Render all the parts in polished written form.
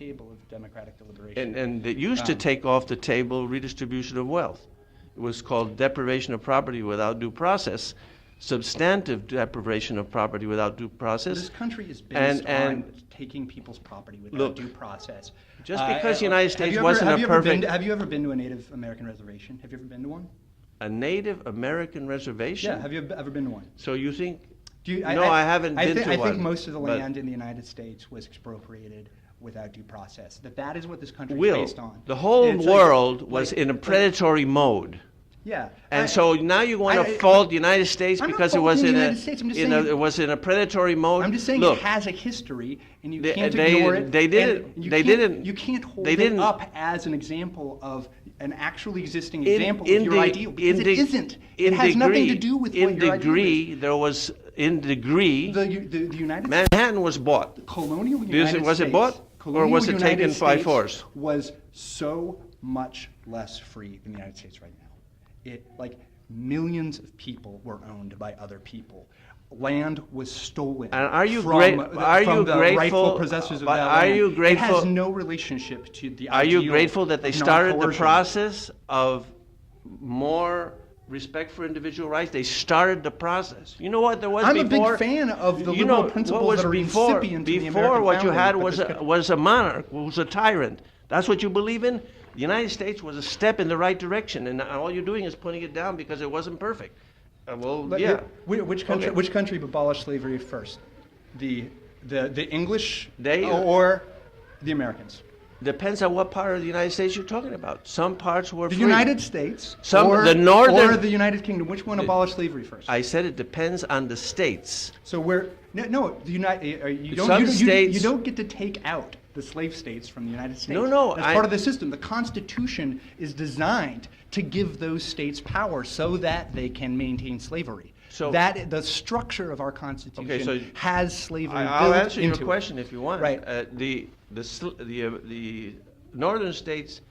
table of democratic deliberation. And it used to take off the table redistribution of wealth. It was called deprivation of property without due process, substantive deprivation of property without due process. This country is based on taking people's property without due process. Just because the United States wasn't a perfect... Have you ever been to a Native American reservation? Have you ever been to one? A Native American reservation? Yeah, have you ever been to one? So you think... No, I haven't been to one. I think most of the land in the United States was expropriated without due process. That is what this country is based on. The whole world was in a predatory mode. Yeah. And so now you want to fault the United States because it was it was in a predatory mode. I'm just saying it has a history, and you can't ignore it. You can't hold it up as an example of an actually existing example of your ideal, because it isn't. It has nothing to do with what your ideal is. There was, in degree, the United Manhattan was bought. The colonial United States. Was it bought, or was it taken by force? Was so much less free than the United States right now. Like millions of people were owned by other people. Land was stolen from the rightful possessors of that land. Are you grateful? It has no relationship to the ideal. Are you grateful that they started the process of more respect for individual rights? They started the process. You know what there was before? I'm a big fan of the liberal principles that are incipient in the American Before, what you had family, was a monarch, was a tyrant. That's what you believe in? The United States was a step in the right direction, and all you're doing is putting it down because it wasn't perfect. Which country abolished slavery first? The English or the Americans? Depends on what part of the United States you're talking about. Some parts were free. The United States or the United Kingdom. Which one abolished slavery first? I said it depends on the states. So you don't get to take out the slave states from the United States. No. That's part of the system. The Constitution is designed to give those states power so that they can maintain slavery. So that the structure of our Constitution has slavery built into it. I'll answer your question if you want. Right. The northern states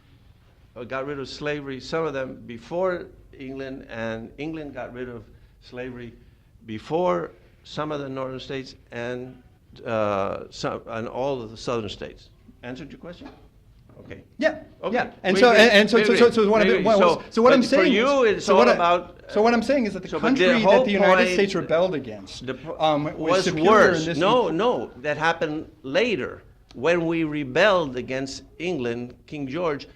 got rid of slavery, some of them before England, and England got rid of slavery before some of the northern states and all of the southern states. Answered your question? Okay. Yeah. Okay. Yeah. So what I'm saying is that the country that the United States rebelled against was worse. No, that happened later. When we rebelled against England, King George,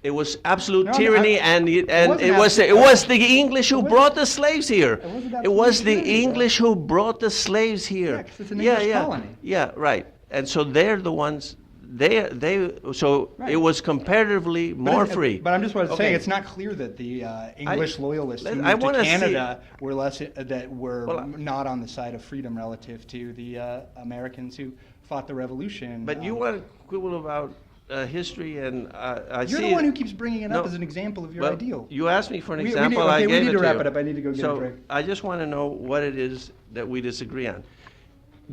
it was absolute tyranny, and it was the English who brought the slaves here. It was the English who brought the slaves here. Yeah, 'cause it's an English colony. Yeah, right. And so they're the ones. It was comparatively more free. But I'm just saying it's not clear that the English loyalists who moved to Canada were not on the side of freedom relative to the Americans who fought the Revolution. But you want to quibble about history, and you're the one who keeps bringing it up as an example of your ideal. You asked me for an example. I gave it to you. We need to wrap it up. I need to go get a break. I just want to know what it is that we disagree on.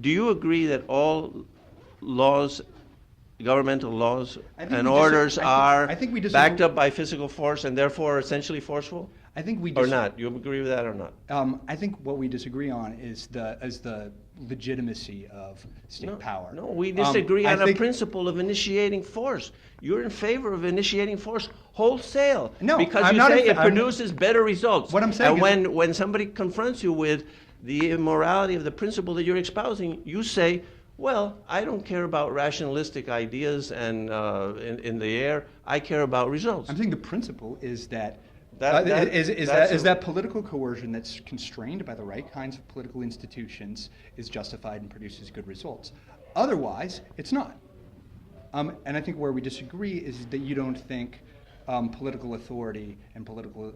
Do you agree that all laws, governmental laws and orders are backed up by physical force and therefore essentially forceful? I think we or not. You agree with that or not? I think what we disagree on is the legitimacy of state power. No, we disagree on a principle of initiating force. You're in favor of initiating force wholesale. No, because I'm you not say it produces better results. What I'm saying and when somebody confronts you with the immorality of the principle that you're espousing, you say, well, I don't care about rationalistic ideas and in the air. I care about results. I'm saying the principle is that that political coercion that's constrained by the right kinds of political institutions is justified and produces good results. Otherwise, it's not. And I think where we disagree is that you don't think political authority and political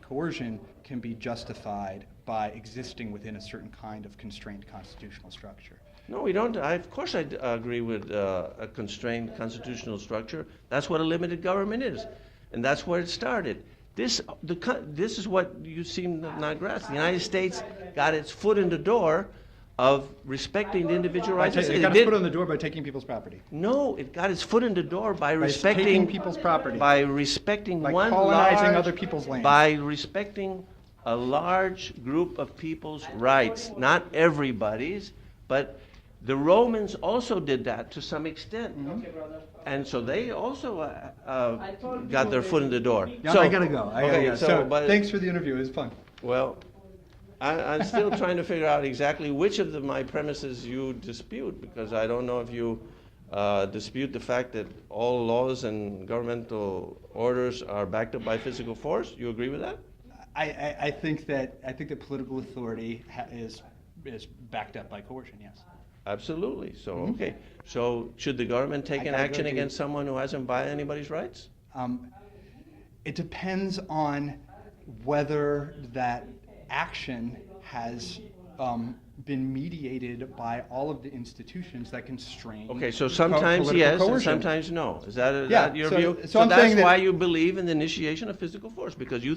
coercion can be justified by existing within a certain kind of constrained constitutional structure. No, we don't. Of course I agree with a constrained constitutional structure. That's what a limited government is. And that's where it started. This is what you seem to not grasp. The United States got its foot in the door of respecting the individual rights. It got its foot in the door by taking people's property. No, it got its foot in the door by respecting taking people's property. By respecting by colonizing other people's land. By respecting a large group of people's rights, not everybody's, but The Romans also did that to some extent. Okay, brother. And so they also got their foot in the door. Yeah, So- I gotta go. okay, So, but- thanks for the interview. It was fun. Well, I'm still trying to figure out exactly which of my premises you dispute, because I don't know if you dispute the fact that all laws and governmental orders are backed up by physical force. You agree with that? I think that political authority is backed up by coercion. Yes. Absolutely. So, okay. So should the government take I an gotta action go to- against someone who hasn't violated anybody's rights? It depends on whether that action has been mediated by all of the institutions that constrain. Okay, so sometimes political yes and coercion. sometimes no. Is that Yeah, your so- view? so I'm that's saying that- why you believe in the initiation of physical force, because you